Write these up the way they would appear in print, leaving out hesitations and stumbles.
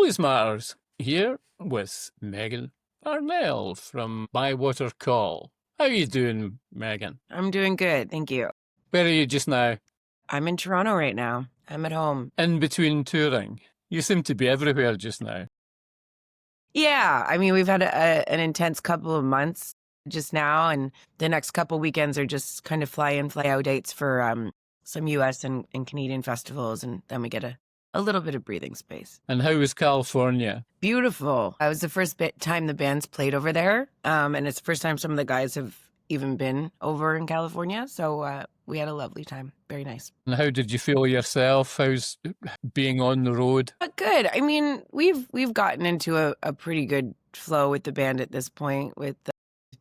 Always Matters, here with Meghan Parnell from Bywater Call. How are you doing, Meghan? I'm doing good, thank you. Where are you just now? I'm in Toronto right now. I'm at home. In between touring? You seem to be everywhere just now. Yeah, I mean, we've had an intense couple of months just now, and the next couple weekends are just kind of fly in, fly out dates for some U.S. and Canadian festivals, and then we get a little bit of breathing space. And how was California? Beautiful. It was the first time the band's played over there, and it's the first time some of the guys have even been over in California, so we had a lovely time. Very nice. And how did you feel yourself? How's being on the road? Good. I mean, we've gotten into a pretty good flow with the band at this point with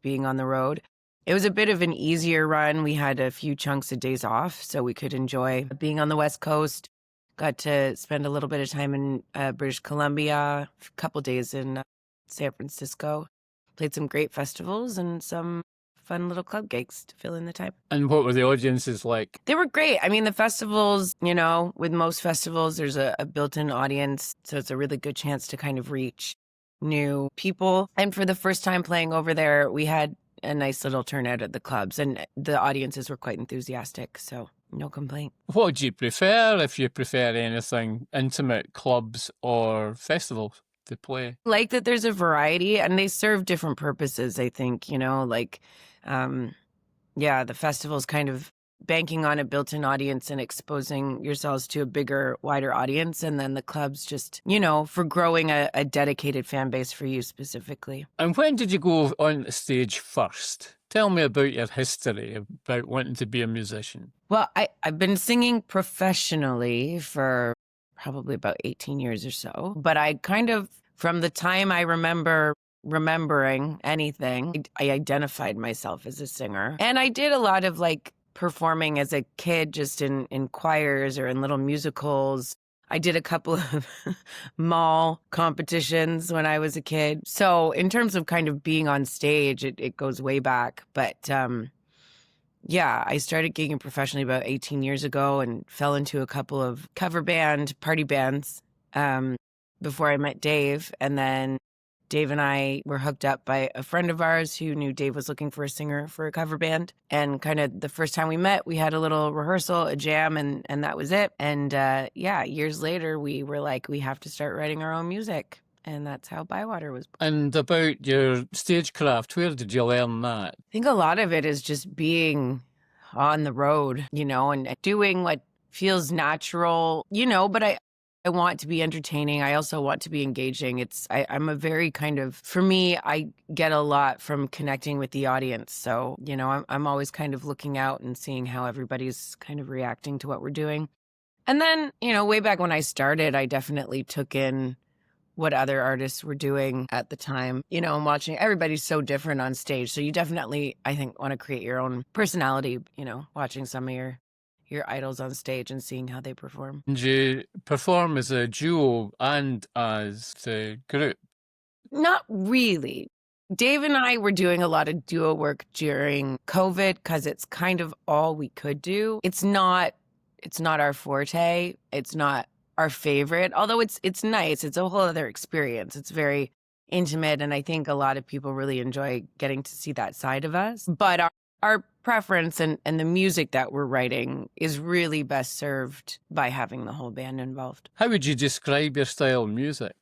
being on the road. It was a bit of an easier run. We had a few chunks of days off, so we could enjoy being on the West Coast. Got to spend a little bit of time in British Columbia, a couple days in San Francisco. Played some great festivals and some fun little club gigs to fill in the time. And what were the audiences like? They were great. I mean, the festivals, you know, with most festivals, there's a built-in audience. So it's a really good chance to kind of reach new people. And for the first time playing over there, we had a nice little turnout at the clubs and the audiences were quite enthusiastic. So no complaint. What do you prefer, if you prefer anything, intimate clubs or festivals to play? Like that there's a variety and they serve different purposes, I think, you know, like, yeah, the festival's kind of banking on a built-in audience and exposing yourselves to a bigger, wider audience. And then the club's just, you know, for growing a dedicated fan base for you specifically. And when did you go on stage first? Tell me about your history, about wanting to be a musician. Well, I've been singing professionally for probably about 18 years or so. But I kind of, from the time I remembering anything, I identified myself as a singer. And I did a lot of like performing as a kid, just in choirs or in little musicals. I did a couple of mall competitions when I was a kid. So in terms of kind of being on stage, it goes way back. But yeah, I started gigging professionally about 18 years ago and fell into a couple of cover band, party bands before I met Dave. And then Dave and I were hooked up by a friend of ours who knew Dave was looking for a singer for a cover band. And kind of the first time we met, we had a little rehearsal, a jam, and that was it. And yeah, years later, we were like, we have to start writing our own music. And that's how Bywater was born. And about your stagecraft, where did you learn that? I think a lot of it is just being on the road, you know, and doing what feels natural, you know, but I want to be entertaining. I also want to be engaging. I'm a very kind of, for me, I get a lot from connecting with the audience. So, you know, I'm always kind of looking out and seeing how everybody's kind of reacting to what we're doing. And then, you know, way back when I started, I definitely took in what other artists were doing at the time, you know, and watching. Everybody's so different on stage. So you definitely, I think, want to create your own personality, you know, watching some of your idols on stage and seeing how they perform. And you perform as a duo and as a group? Not really. Dave and I were doing a lot of duo work during COVID because it's kind of all we could do. It's not our forte. It's not our favorite, although it's nice. It's a whole other experience. It's very intimate, and I think a lot of people really enjoy getting to see that side of us. But our preference and the music that we're writing is really best served by having the whole band involved. How would you describe your style of music?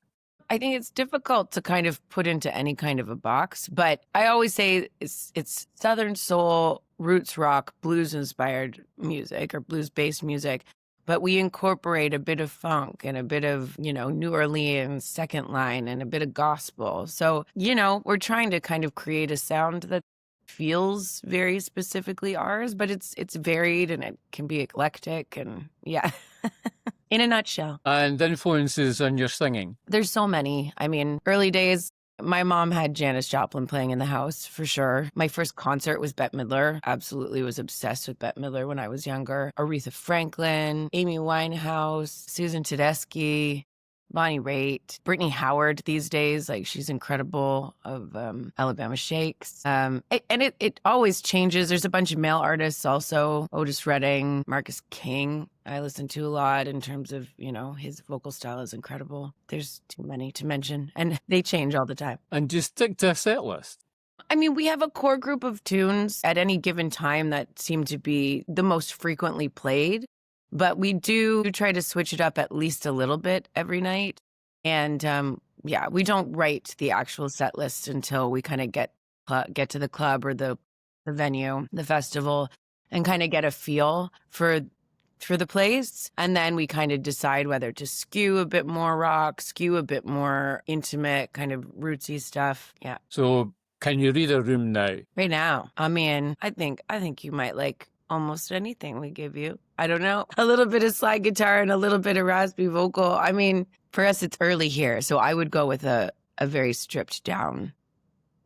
I think it's difficult to kind of put into any kind of a box, but I always say it's Southern soul, roots rock, blues-inspired music or blues-based music. But we incorporate a bit of funk and a bit of, you know, New Orleans second line and a bit of gospel. So, you know, we're trying to kind of create a sound that feels very specifically ours, but it's varied and it can be eclectic and yeah, in a nutshell. And influences on your singing? There's so many. I mean, early days, my mom had Janis Joplin playing in the house, for sure. My first concert was Bette Midler. Absolutely was obsessed with Bette Midler when I was younger. Aretha Franklin, Amy Winehouse, Susan Tedeschi, Bonnie Raitt, Brittany Howard these days, like she's incredible, of Alabama Shakes. And it always changes. There's a bunch of male artists also, Otis Redding, Marcus King, I listen to a lot in terms of, his vocal style is incredible. There's too many to mention, and they change all the time. And just stick to a set list. I mean, we have a core group of tunes at any given time that seem to be the most frequently played. But we do try to switch it up at least a little bit every night. And we don't write the actual set list until we kind of get to the club or the venue, the festival, and kind of get a feel for the place. And then we kind of decide whether to skew a bit more rock, skew a bit more intimate, kind of rootsy stuff. Yeah. So can you read a room now? Right now, I mean, I think you might like almost anything we give you. I don't know. A little bit of slide guitar and a little bit of raspy vocal. I mean, for us, it's early here. So I would go with a very stripped down,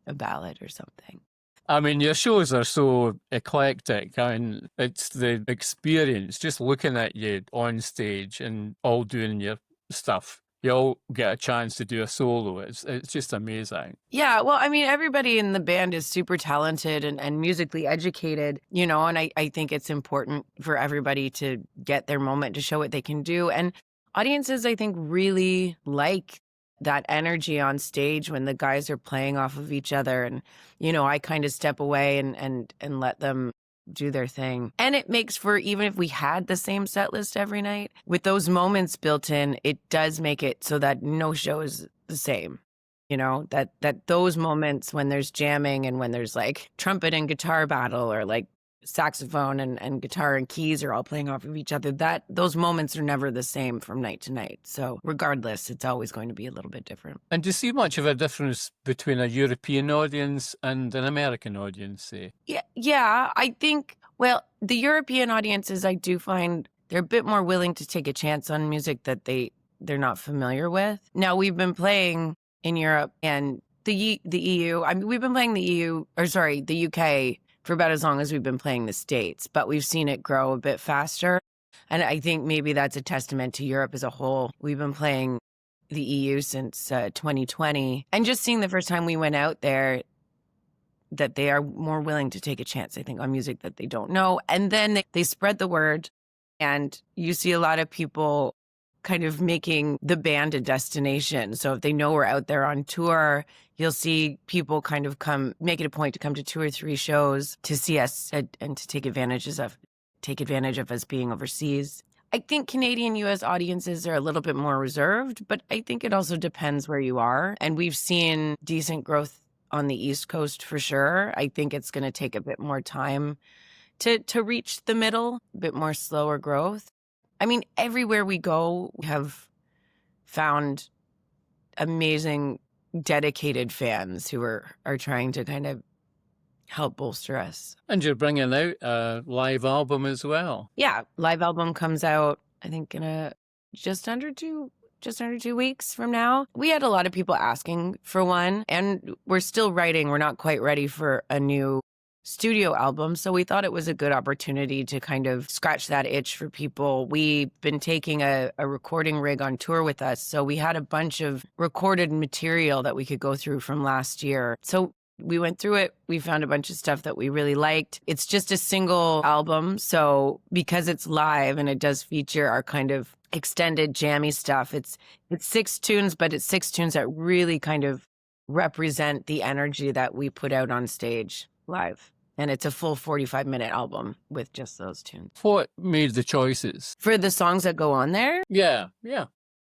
a ballad or something. I mean, your shows are so eclectic. I mean, it's the experience, just looking at you on stage and all doing your stuff. You all get a chance to do a solo. It's just amazing. Yeah, well, I mean, everybody in the band is super talented and musically educated, and I think it's important for everybody to get their moment to show what they can do. And audiences, I think, really like that energy on stage when the guys are playing off of each other. And, I kind of step away and let them do their thing. And it makes for, even if we had the same set list every night, with those moments built in, it does make it so that no show is the same. That those moments when there's jamming and when there's like trumpet and guitar battle, or like saxophone and guitar and keys are all playing off of each other, that those moments are never the same from night to night. So regardless, it's always going to be a little bit different. And do you see much of a difference between a European audience and an American audience, say? Yeah, I think, well, the European audiences, I do find they're a bit more willing to take a chance on music that they're not familiar with. Now, we've been playing in Europe and the EU. I mean, we've been playing the UK for about as long as we've been playing the States, but we've seen it grow a bit faster. And I think maybe that's a testament to Europe as a whole. We've been playing the EU since 2020. And just seeing the first time we went out there, that they are more willing to take a chance, I think, on music that they don't know. And then they spread the word, and you see a lot of people kind of making the band a destination. So if they know we're out there on tour, you'll see people kind of make it a point to come to 2 or 3 shows to see us and to take advantage of us being overseas. I think Canadian US audiences are a little bit more reserved, but I think it also depends where you are. And we've seen decent growth on the East Coast for sure. I think it's going to take a bit more time to reach the middle, a bit more slower growth. I mean, everywhere we go, we have found amazing, dedicated fans who are trying to kind of help bolster us. And you're bringing out a live album as well. Yeah, live album comes out, I think, in just under 2 weeks from now. We had a lot of people asking for one, and we're still writing. We're not quite ready for a new studio album, so we thought it was a good opportunity to kind of scratch that itch for people. We've been taking a recording rig on tour with us, so we had a bunch of recorded material that we could go through from last year. So we went through it. We found a bunch of stuff that we really liked. It's just a single album, so because it's live and it does feature our kind of extended jammy stuff, it's 6 tunes, but it's 6 tunes that really kind of represent the energy that we put out on stage live. And it's a full 45-minute album with just those tunes. What made the choices? For the songs that go on there? Yeah.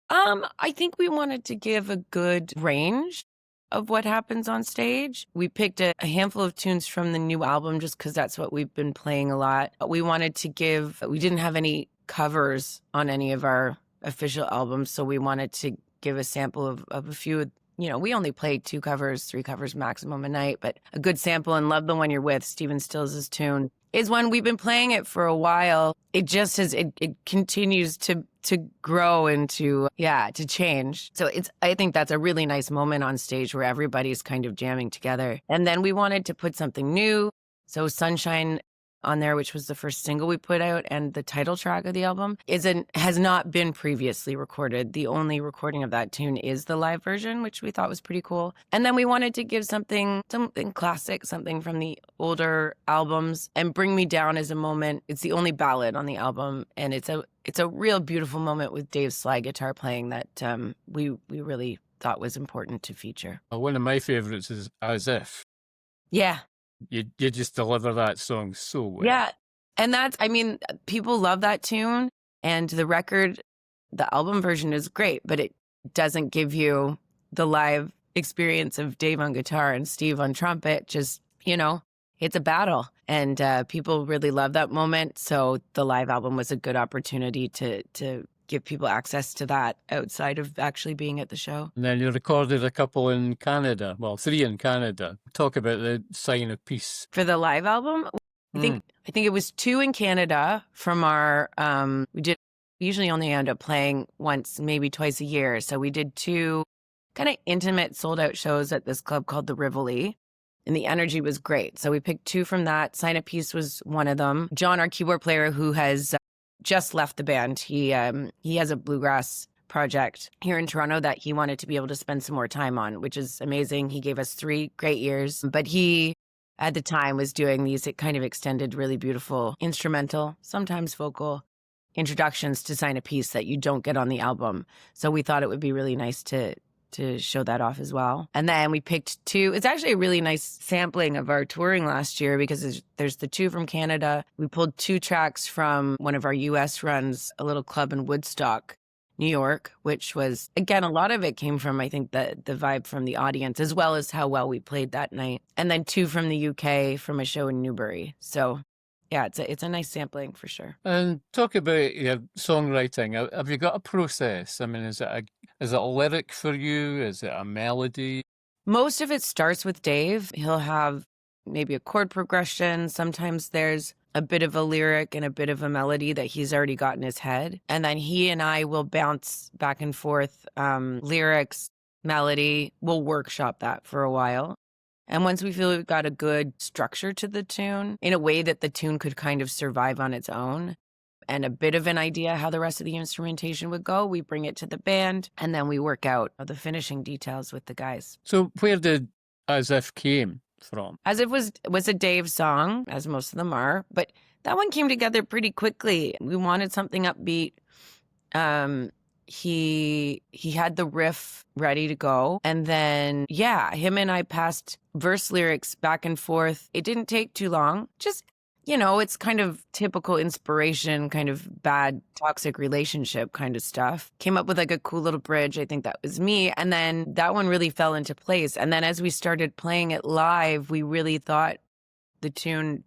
I think we wanted to give a good range of what happens on stage. We picked a handful of tunes from the new album just because that's what we've been playing a lot. We didn't have any covers on any of our official albums, so we wanted to give a sample of a few. We only play 2 covers, 3 covers maximum a night, but a good sample. And Love the One You're With, Stephen Stills' tune, is one we've been playing it for a while. It just it continues to grow and to change. So I think that's a really nice moment on stage where everybody's kind of jamming together. And then we wanted to put something new. So Sunshine on there, which was the first single we put out and the title track of the album, has not been previously recorded. The only recording of that tune is the live version, which we thought was pretty cool. And then we wanted to give something classic, something from the older albums, and Bring Me Down as a moment. It's the only ballad on the album, and it's a real beautiful moment with Dave's slide guitar playing that we really thought was important to feature. One of my favorites is As If. Yeah. You just deliver that song so well. Yeah. And people love that tune, and the album version is great, but it doesn't give you the live experience of Dave on guitar and Steve on trumpet. Just, it's a battle, and people really love that moment. So the live album was a good opportunity to give people access to that outside of actually being at the show. And then you recorded a couple in Canada. Well, 3 in Canada. Talk about the Sign of Peace. For the live album, I think it was 2 in Canada from our, we usually only end up playing once, maybe twice a year. So we did 2 kind of intimate sold out shows at this club called the Rivoli. And the energy was great. So we picked 2 from that. Sign of Peace was one of them. John, our keyboard player, who has just left the band. He has a bluegrass project here in Toronto that he wanted to be able to spend some more time on, which is amazing. He gave us 3 great years, but he at the time was doing these kind of extended, really beautiful instrumental, sometimes vocal introductions to Sign of Peace that you don't get on the album. So we thought it would be really nice to show that off as well. And then we picked 2. It's actually a really nice sampling of our touring last year because there's the 2 from Canada. We pulled 2 tracks from one of our US runs, a little club in Woodstock, New York, which was, again, a lot of it came from, I think, the vibe from the audience, as well as how well we played that night. And then 2 from the UK from a show in Newbury. So yeah, it's a nice sampling for sure. And talk about your songwriting. Have you got a process? I mean, is it a lyric for you? Is it a melody? Most of it starts with Dave. He'll have maybe a chord progression. Sometimes there's a bit of a lyric and a bit of a melody that he's already got in his head. And then he and I will bounce back and forth, lyrics, melody. We'll workshop that for a while. And once we feel we've got a good structure to the tune, in a way that the tune could kind of survive on its own, and a bit of an idea how the rest of the instrumentation would go, we bring it to the band, and then we work out the finishing details with the guys. So where did As If came from? As If was a Dave song, as most of them are, but that one came together pretty quickly. We wanted something upbeat. He had the riff ready to go. And then, him and I passed verse lyrics back and forth. It didn't take too long. Just, it's kind of typical inspiration, kind of bad toxic relationship kind of stuff. Came up with like a cool little bridge. I think that was me. And then that one really fell into place. And then as we started playing it live, we really thought the tune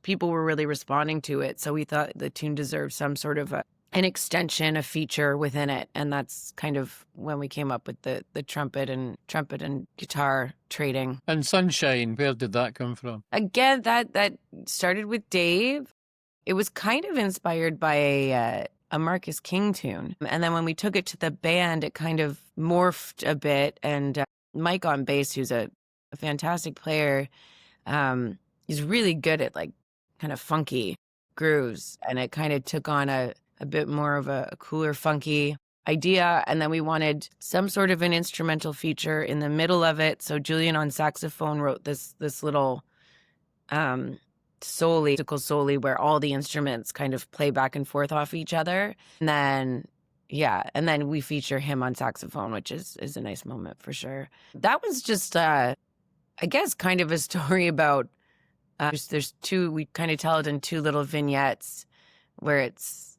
people were really responding to it. So we thought the tune deserved some sort of an extension, a feature within it. And that's kind of when we came up with the trumpet and guitar trading. And Sunshine, where did that come from? Again, that started with Dave. It was kind of inspired by a Marcus King tune. And then when we took it to the band, it kind of morphed a bit. And Mike on bass, who's a fantastic player, he's really good at like kind of funky grooves. And it kind of took on a bit more of a cooler, funky idea. And then we wanted some sort of an instrumental feature in the middle of it. So Julian on saxophone wrote this little soli where all the instruments kind of play back and forth off each other. And then we feature him on saxophone, which is a nice moment for sure. That was just, I guess, kind of a story about, there's 2, we kind of tell it in 2 little vignettes where it's,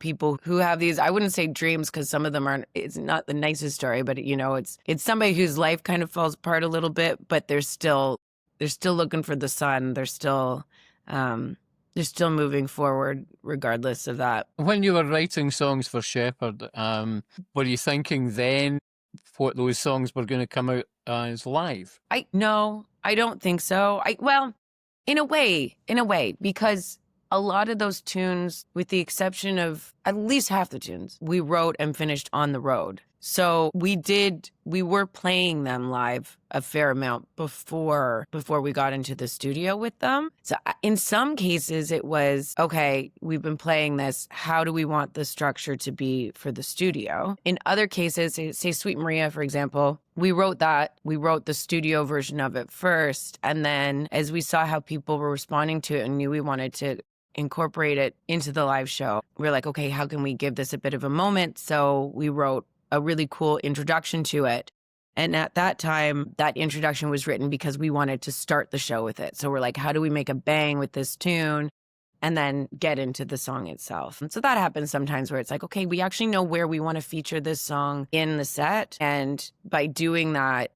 people who have these, I wouldn't say dreams because some of them aren't, it's not the nicest story, but it's somebody whose life kind of falls apart a little bit, but they're still looking for the sun. They're still moving forward regardless of that. When you were writing songs for Shepherd, were you thinking then what those songs were going to come out as live? No, I don't think so. Well, in a way, because a lot of those tunes, with the exception of at least half the tunes, we wrote and finished on the road. So we were playing them live a fair amount before we got into the studio with them. So in some cases it was, okay, we've been playing this. How do we want the structure to be for the studio? In other cases, say Sweet Maria, for example, we wrote the studio version of it first. And then as we saw how people were responding to it and knew we wanted to incorporate it into the live show, we're like, okay, how can we give this a bit of a moment? So we wrote a really cool introduction to it. And at that time, that introduction was written because we wanted to start the show with it. So we're like, how do we make a bang with this tune and then get into the song itself? And so that happens sometimes where it's like, okay, we actually know where we want to feature this song in the set. And by doing that,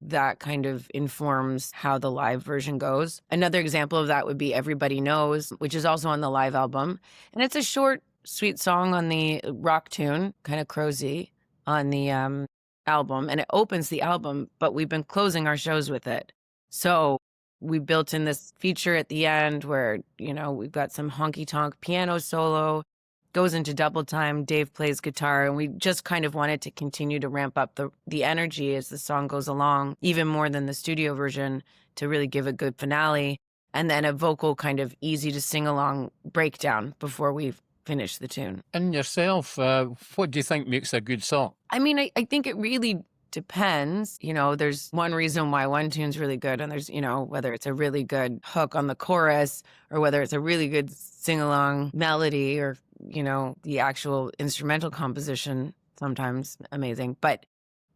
that kind of informs how the live version goes. Another example of that would be Everybody Knows, which is also on the live album. And it's a short, sweet song on the rock tune, kind of Crowsy, on the album, and it opens the album, but we've been closing our shows with it. So we built in this feature at the end where, we've got some honky tonk piano solo, goes into double time, Dave plays guitar, and we just kind of wanted to continue to ramp up the energy as the song goes along, even more than the studio version, to really give a good finale. And then a vocal kind of easy to sing along breakdown before we finish the tune. And yourself, what do you think makes a good song? I mean, I think it really depends. There's one reason why one tune's really good, and there's, whether it's a really good hook on the chorus or whether it's a really good sing-along melody or, the actual instrumental composition, sometimes amazing. But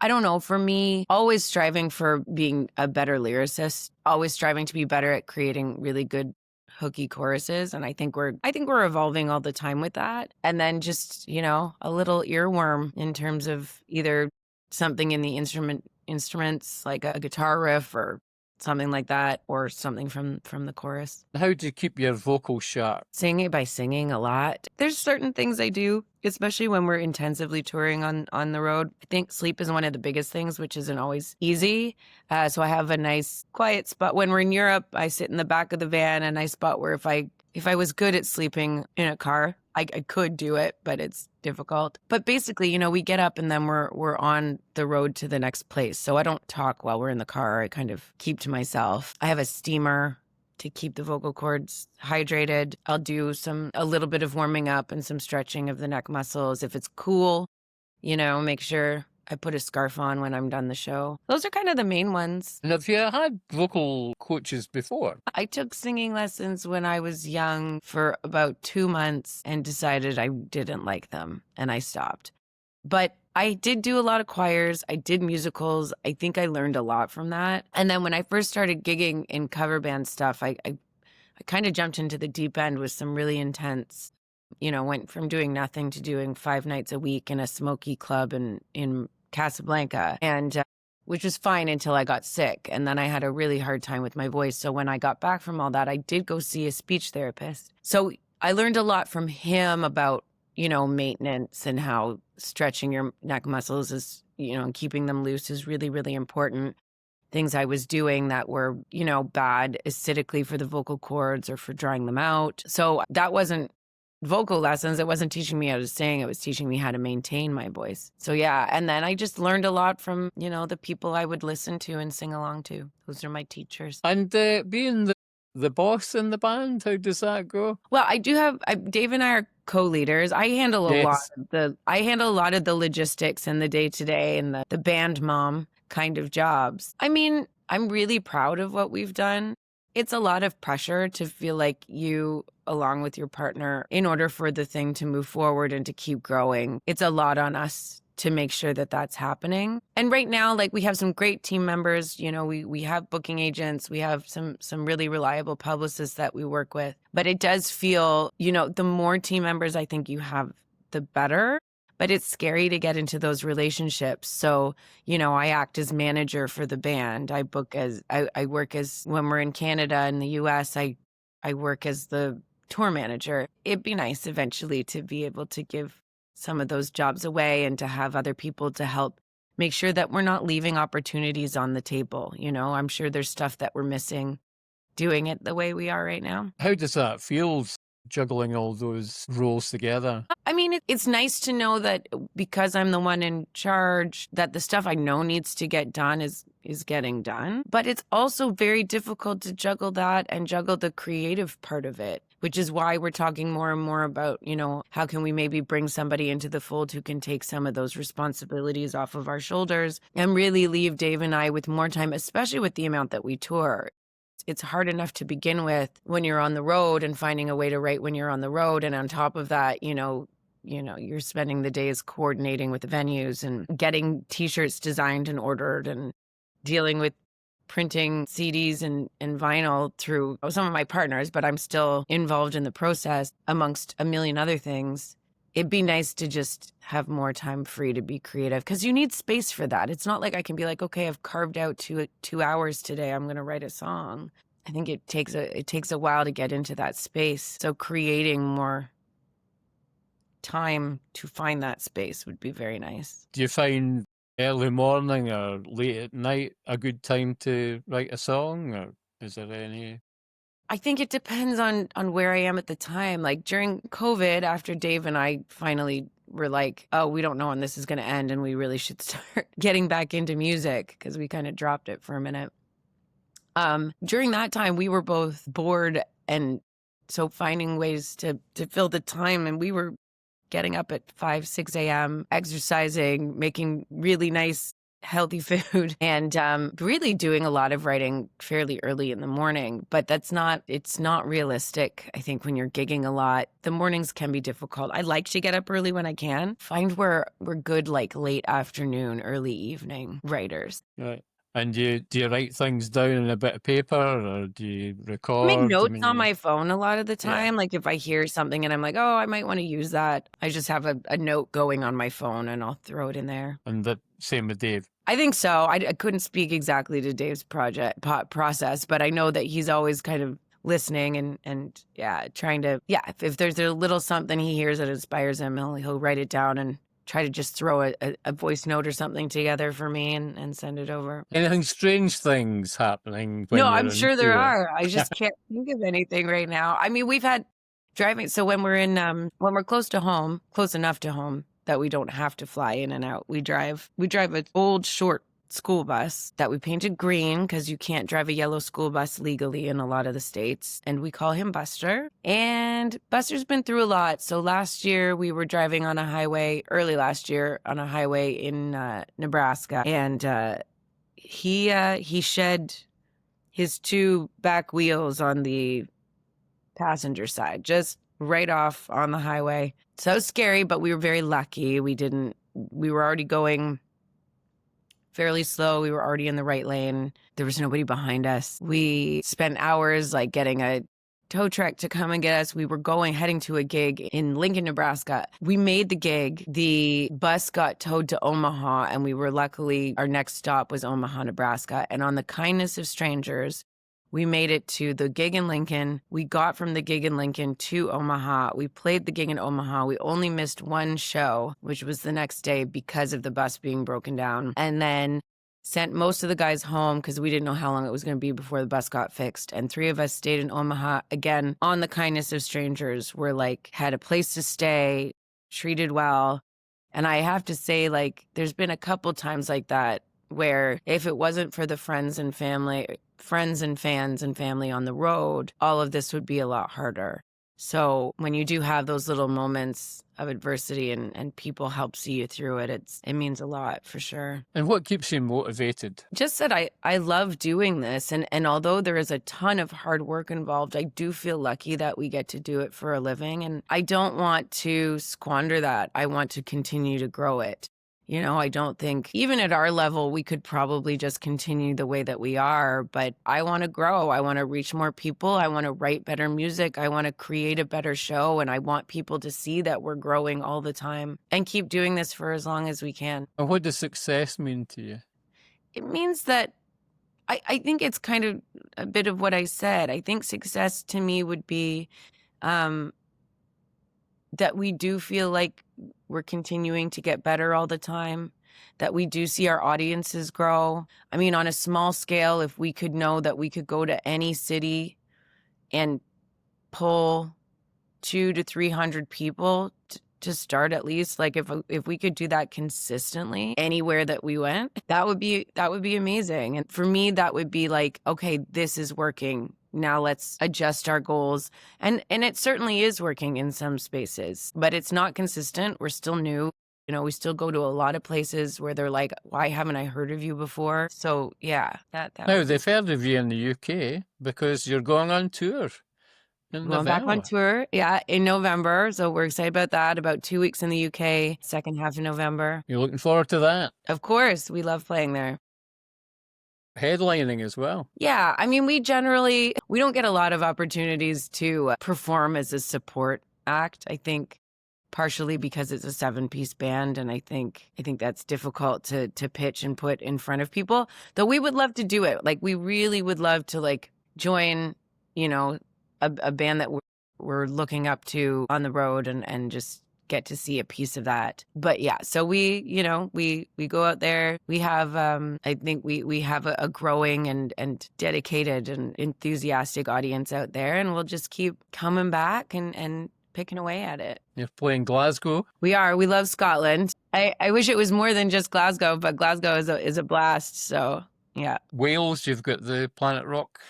I don't know, for me, always striving for being a better lyricist, always striving to be better at creating really good hooky choruses. And I think we're evolving all the time with that. And then just, a little earworm in terms of either something in the instruments, like a guitar riff or something like that, or something from the chorus. How do you keep your vocals sharp? Singing by singing a lot. There's certain things I do, especially when we're intensively touring on the road. I think sleep is one of the biggest things, which isn't always easy. So I have a nice quiet spot. When we're in Europe, I sit in the back of the van, a nice spot where if I was good at sleeping in a car, I could do it, but it's difficult. But basically, we get up and then we're on the road to the next place. So I don't talk while we're in the car. I kind of keep to myself. I have a steamer to keep the vocal cords hydrated. I'll do a little bit of warming up and some stretching of the neck muscles. If it's cool, make sure I put a scarf on when I'm done the show. Those are kind of the main ones. And have you had vocal coaches before? I took singing lessons when I was young for about 2 months and decided I didn't like them, and I stopped. But I did do a lot of choirs. I did musicals. I think I learned a lot from that. And then when I first started gigging in cover band stuff, I kind of jumped into the deep end with some really intense, went from doing nothing to doing 5 nights a week in a smoky club in Casablanca, and which was fine until I got sick. And then I had a really hard time with my voice. So when I got back from all that, I did go see a speech therapist. So I learned a lot from him about, maintenance and how stretching your neck muscles is, and keeping them loose is really, really important. Things I was doing that were, bad aesthetically for the vocal cords or for drying them out. So that wasn't vocal lessons. It wasn't teaching me how to sing. It was teaching me how to maintain my voice. So yeah. And then I just learned a lot from, the people I would listen to and sing along to. Those are my teachers. And being the boss in the band, how does that go? Well, Dave and I are co-leaders. I handle a lot of the logistics and the day-to-day and the band mom kind of jobs. I mean, I'm really proud of what we've done. It's a lot of pressure to feel like you, along with your partner, in order for the thing to move forward and to keep growing, it's a lot on us to make sure that that's happening. And right now, we have some great team members. We have booking agents. We have some really reliable publicists that we work with. But it does feel, the more team members I think you have, the better. But it's scary to get into those relationships. So, I act as manager for the band. I work as, when we're in Canada and the US, I work as the tour manager. It'd be nice eventually to be able to give some of those jobs away and to have other people to help make sure that we're not leaving opportunities on the table. I'm sure there's stuff that we're missing doing it the way we are right now. How does that feel? juggling all those roles together? I mean, it's nice to know that because I'm the one in charge, that the stuff I know needs to get done is getting done. But it's also very difficult to juggle that and juggle the creative part of it, which is why we're talking more and more about, you know, how can we maybe bring somebody into the fold who can take some of those responsibilities off of our shoulders and really leave Dave and I with more time, especially with the amount that we tour. It's hard enough to begin with when you're on the road and finding a way to write when you're on the road. And on top of that, you're spending the days coordinating with the venues and getting T-shirts designed and ordered and dealing with printing CDs and vinyl through some of my partners, but I'm still involved in the process amongst a million other things. It'd be nice to just have more time free to be creative because you need space for that. It's not like I can be like, okay, I've carved out 2 hours today. I'm going to write a song. I think it takes a while to get into that space. So creating more time to find that space would be very nice. Do you find early morning or late at night a good time to write a song, or is there any? I think it depends on where I am at the time. Like during COVID, after Dave and I finally were like, oh, we don't know when this is going to end and we really should start getting back into music because we kind of dropped it for a minute. During that time, we were both bored, and so finding ways to fill the time, and we were getting up at 5, 6 a.m., exercising, making really nice, healthy food, and really doing a lot of writing fairly early in the morning. But it's not realistic. I think when you're gigging a lot, the mornings can be difficult. I like to get up early when I can. Find we're good like late afternoon, early evening writers. Right. And do you write things down in a bit of paper, or do you record? I make notes on my phone a lot of the time. Yeah. Like if I hear something and I'm like, oh, I might want to use that, I just have a note going on my phone and I'll throw it in there. And the same with Dave? I think so. I couldn't speak exactly to Dave's process, but I know that he's always kind of listening and trying to, if there's a little something he hears that inspires him, he'll write it down and try to just throw a voice note or something together for me and send it over. Anything strange things happening? No, I'm sure there are. I just can't think of anything right now. I mean, we've had driving. So when we're when we're close enough to home that we don't have to fly in and out, we drive an old short school bus that we painted green because you can't drive a yellow school bus legally in a lot of the states. And we call him Buster. And Buster's been through a lot. So last year we were driving on a highway, early last year on a highway in Nebraska. And he shed his 2 back wheels on the passenger side, just right off on the highway. So scary, but we were very lucky. We were already going fairly slow. We were already in the right lane. There was nobody behind us. We spent hours like getting a tow truck to come and get us. We were heading to a gig in Lincoln, Nebraska. We made the gig. The bus got towed to Omaha, and luckily our next stop was Omaha, Nebraska. And on the kindness of strangers, we made it to the gig in Lincoln. We got from the gig in Lincoln to Omaha. We played the gig in Omaha. We only missed one show, which was the next day because of the bus being broken down. And then sent most of the guys home because we didn't know how long it was going to be before the bus got fixed. And 3 of us stayed in Omaha, again, on the kindness of strangers. We're had a place to stay, treated well. And I have to say, there's been a couple times like that where if it wasn't for the friends and fans and family on the road, all of this would be a lot harder. So when you do have those little moments of adversity and people help see you through it, it means a lot for sure. And what keeps you motivated? Just that I love doing this. And although there is a ton of hard work involved, I do feel lucky that we get to do it for a living. And I don't want to squander that. I want to continue to grow it. I don't think even at our level, we could probably just continue the way that we are, but I want to grow. I want to reach more people. I want to write better music. I want to create a better show. And I want people to see that we're growing all the time and keep doing this for as long as we can. And what does success mean to you? It means that I think it's kind of a bit of what I said. I think success to me would be that we do feel like we're continuing to get better all the time, that we do see our audiences grow. I mean, on a small scale, if we could know that we could go to any city and pull 200 to 300 people to start at least. Like if we could do that consistently anywhere that we went, that would be amazing. And for me, that would be like, okay, this is working. Now let's adjust our goals. And it certainly is working in some spaces, but it's not consistent. We're still new. You know, we still go to a lot of places where they're like, why haven't I heard of you before? So yeah, that Now, they've heard of you in the UK because you're going on tour in going back on November. tour, yeah, in November. So we're excited about that. About 2 weeks in the UK, second half of November. You're looking forward to that. Of course, we love playing there. Headlining as well. Yeah, I mean, we don't get a lot of opportunities to perform as a support act. I think partially because it's a 7-piece band, and I think that's difficult to pitch and put in front of people. Though we would love to do it. Like we really would love to like join, you know, a band that we're looking up to on the road and just get to see a piece of that. But yeah, so we go out there. We have I think we have a growing and dedicated and enthusiastic audience out there, and we'll just keep coming back and picking away at it. You're playing Glasgow. We are. We love Scotland. I wish it was more than just Glasgow, but Glasgow is a blast. So yeah. Wales, you've got the Planet Rock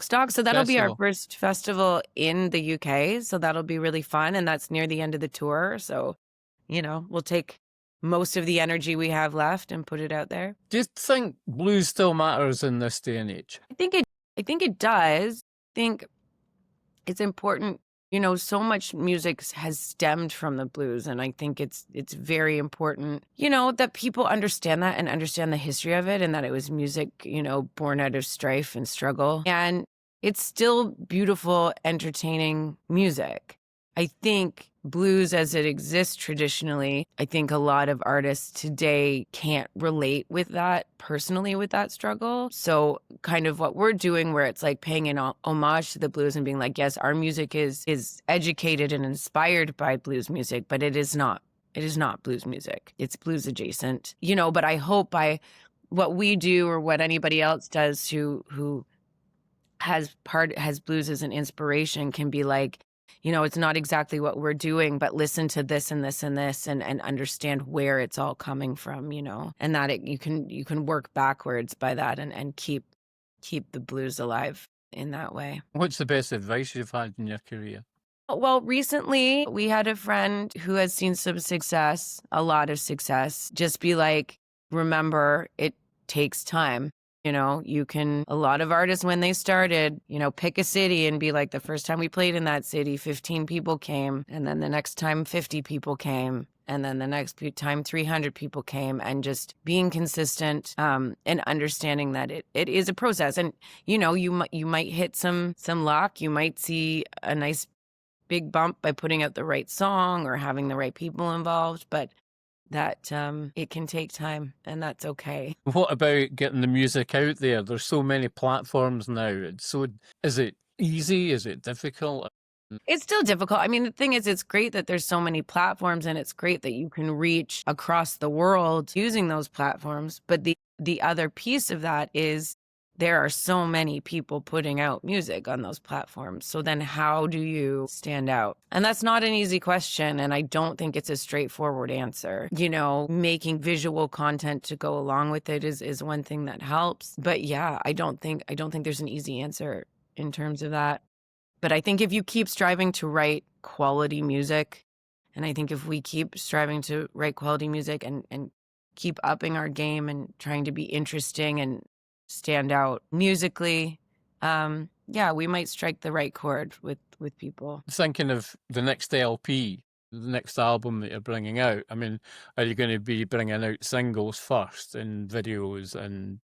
Stock. So that'll be our Festival. first festival in the UK. So that'll be really fun. And that's near the end of the tour. So, you know, we'll take most of the energy we have left and put it out there. Do you think blues still matters in this day and age? I think it does. I think it's important. You know, so much music has stemmed from the blues, and I think it's very important, you know, that people understand that and understand the history of it, and that it was music, you know, born out of strife and struggle. And it's still beautiful, entertaining music. I think blues as it exists traditionally, I think a lot of artists today can't relate with that personally, with that struggle. So kind of what we're doing, where it's like paying an homage to the blues and being like, yes, our music is educated and inspired by blues music, but it is not blues music. It's blues adjacent, you know. But I hope by what we do or what anybody else does who has blues as an inspiration can be like, you know, it's not exactly what we're doing, but listen to this and this and this and understand where it's all coming from, you know, and that you can work backwards by that and keep the blues alive in that way. What's the best advice you've had in your career? Well, recently we had a friend who has seen some success, a lot of success. Just be like, remember, it takes time. You know, a lot of artists, when they started, you know, pick a city and be like, the first time we played in that city, 15 people came. And then the next time 50 people came. And then the next time 300 people came, and just being consistent and understanding that it is a process. And, you know, you might hit some luck. You might see a nice big bump by putting out the right song or having the right people involved. But that it can take time, and that's okay. What about getting the music out there? There's so many platforms now. Is it easy? Is it difficult? It's still difficult. I mean, the thing is, it's great that there's so many platforms, and it's great that you can reach across the world using those platforms. But the other piece of that is there are so many people putting out music on those platforms. So then how do you stand out? And that's not an easy question. And I don't think it's a straightforward answer. You know, making visual content to go along with it is one thing that helps. But yeah, I don't think there's an easy answer in terms of that. But I think if you keep striving to write quality music, and I think if we keep striving to write quality music and keep upping our game and trying to be interesting and stand out musically, yeah, we might strike the right chord with people. Thinking of the next LP, the next album that you're bringing out, I mean, are you going to be bringing out singles first and videos, and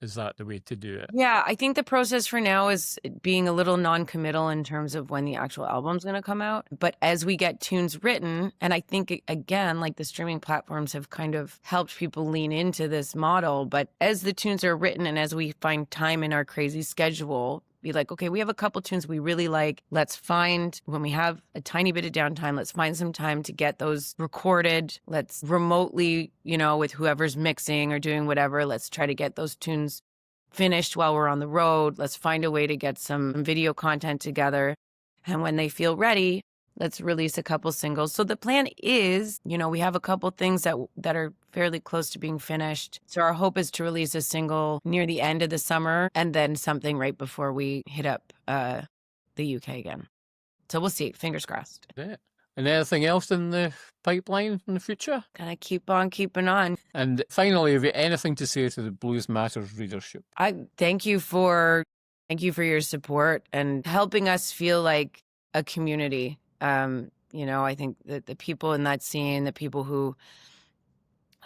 is that the way to do it? Yeah, I think the process for now is being a little non-committal in terms of when the actual album's going to come out. But as we get tunes written, and I think, again, like the streaming platforms have kind of helped people lean into this model. But as the tunes are written and as we find time in our crazy schedule, be like, okay, we have a couple tunes we really like. Let's find, when we have a tiny bit of downtime, let's find some time to get those recorded. Let's remotely, you know, with whoever's mixing or doing whatever, let's try to get those tunes finished while we're on the road. Let's find a way to get some video content together. And when they feel ready, let's release a couple singles. So the plan is, we have a couple things that are fairly close to being finished. So our hope is to release a single near the end of the summer and then something right before we hit up the UK again. So we'll see. Fingers crossed. Yeah. And anything else in the pipeline in the future? Gonna keep on keeping on. And finally, have you anything to say to the Blues Matters readership? I thank you for your support and helping us feel like a community. I think that the people in that scene, the people who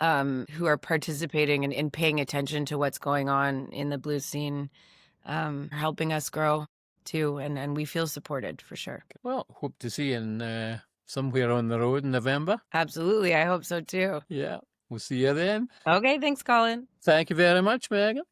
are participating and paying attention to what's going on in the blues scene, are helping us grow too, and we feel supported for sure. Well, hope to see you in somewhere on the road in November. Absolutely, I hope so too. Yeah, we'll see you then. Okay, thanks, Colin. Thank you very much, Megan.